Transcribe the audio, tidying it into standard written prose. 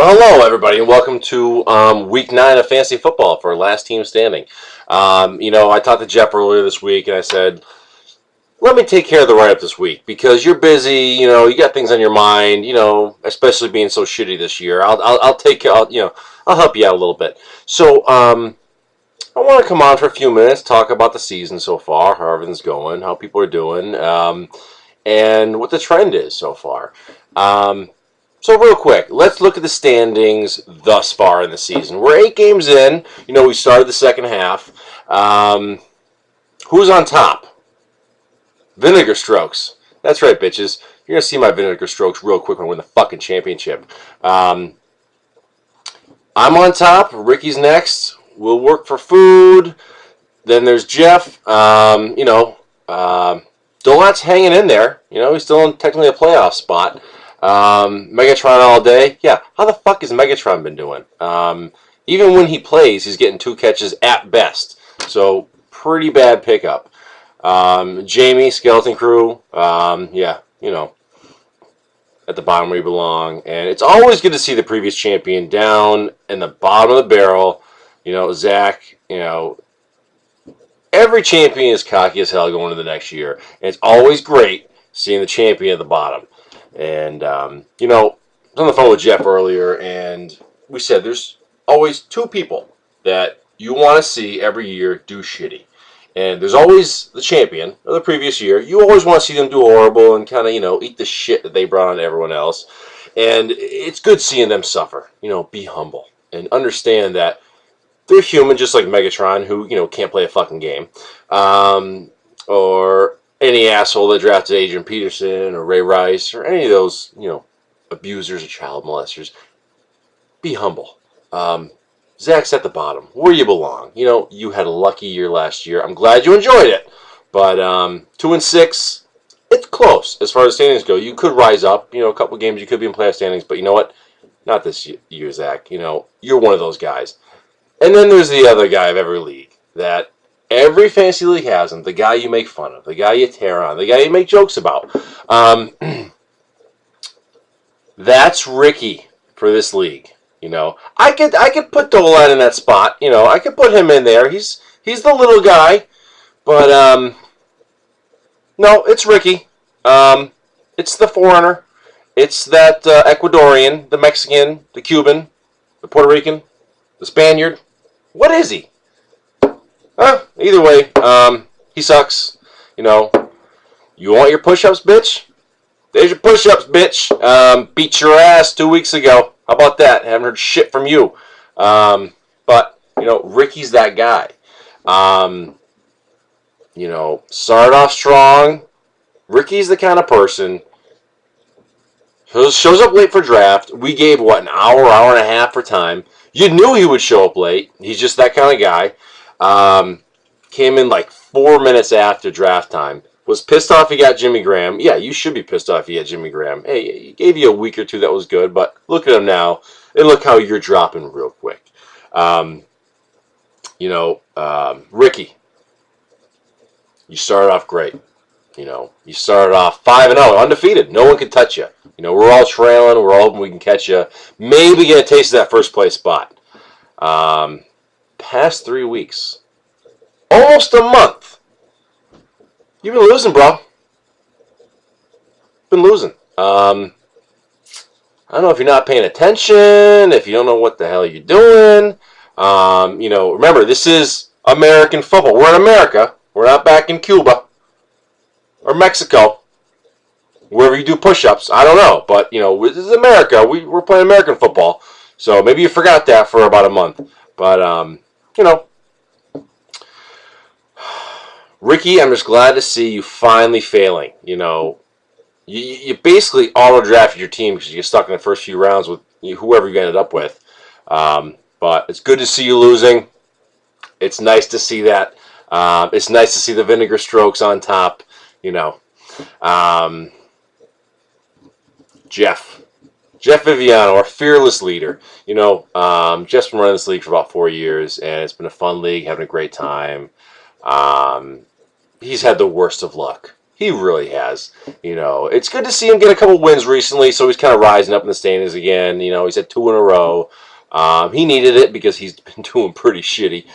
Well, hello, everybody, and welcome to Week 9 of Fantasy Football for Last Team Standing. I talked to Jeff earlier this week, and I said, let me take care of the write-up this week, because you're busy, you got things on your mind, especially being so shitty this year. I'll take, I'll help you out a little bit. So, I want to come on for a few minutes, talk about the season so far, how everything's going, how people are doing, and what the trend is so far. So real quick, let's look at the standings thus far in the season. We're 8 games in. We started the second half. Who's on top? Vinegar Strokes. That's right, bitches. You're going to see my Vinegar Strokes real quick when I win the fucking championship. I'm on top. Ricky's next. We'll work for food. Then there's Jeff. Dolat's hanging in there. He's still in technically a playoff spot. Megatron all day. Yeah, how the fuck has Megatron been doing? Even when he plays, he's getting 2 catches at best. So, pretty bad pickup. Jamie, Skeleton Crew, at the bottom where you belong. And it's always good to see the previous champion down in the bottom of the barrel. Zach, every champion is cocky as hell going into the next year. And it's always great seeing the champion at the bottom. And, I was on the phone with Jeff earlier, and we said there's always 2 people that you want to see every year do shitty. And there's always the champion of the previous year. You always want to see them do horrible and kind of, eat the shit that they brought on to everyone else. And it's good seeing them suffer. Be humble and understand that they're human just like Megatron, who, can't play a fucking game. Or any asshole that drafted Adrian Peterson or Ray Rice or any of those, abusers or child molesters. Be humble. Zach's at the bottom, where you belong. You had a lucky year last year. I'm glad you enjoyed it. But 2-6, it's close as far as standings go. You could rise up. A couple games you could be in playoff standings. But you know what? Not this year, Zach. You're one of those guys. And then there's the other guy of every league that every fantasy league has him. The guy you make fun of. The guy you tear on. The guy you make jokes about. That's Ricky for this league. I could put Dolan in that spot. I could put him in there. He's the little guy. But, no, it's Ricky. It's the foreigner. It's that Ecuadorian, the Mexican, the Cuban, the Puerto Rican, the Spaniard. What is he? Either way, he sucks. You want your push-ups, bitch? There's your push-ups, bitch. Beat your ass 2 weeks ago. How about that? Haven't heard shit from you. But, Ricky's that guy. Started off strong. Ricky's the kind of person who shows up late for draft. We gave, an hour and a half for time. You knew he would show up late. He's just that kind of guy. Came in like 4 minutes after draft time. Was pissed off he got Jimmy Graham. Yeah, you should be pissed off he had Jimmy Graham. Hey, he gave you a week or 2 that was good, but look at him now. And look how you're dropping real quick. Ricky, you started off great. You started off 5-0, undefeated. No one could touch you. We're all trailing. We're all hoping we can catch you. Maybe get a taste of that first place spot. Past 3 weeks. Almost a month. You've been losing, bro. Been losing. I don't know if you're not paying attention, if you don't know what the hell you're doing. Remember, this is American football. We're in America. We're not back in Cuba or Mexico, wherever you do push-ups. I don't know, but, this is America. We're playing American football. So maybe you forgot that for about a month. But, Ricky, I'm just glad to see you finally failing. You basically auto-drafted your team because you get stuck in the first few rounds with whoever you ended up with. But it's good to see you losing. It's nice to see that. It's nice to see the Vinegar Strokes on top. Jeff Viviano, our fearless leader. Jeff's been running this league for about 4 years, and it's been a fun league, having a great time. He's had the worst of luck. He really has. You know, it's good to see him get a couple wins recently, so he's kind of rising up in the standings again. You know, he's at 2 in a row. He needed it because he's been doing pretty shitty.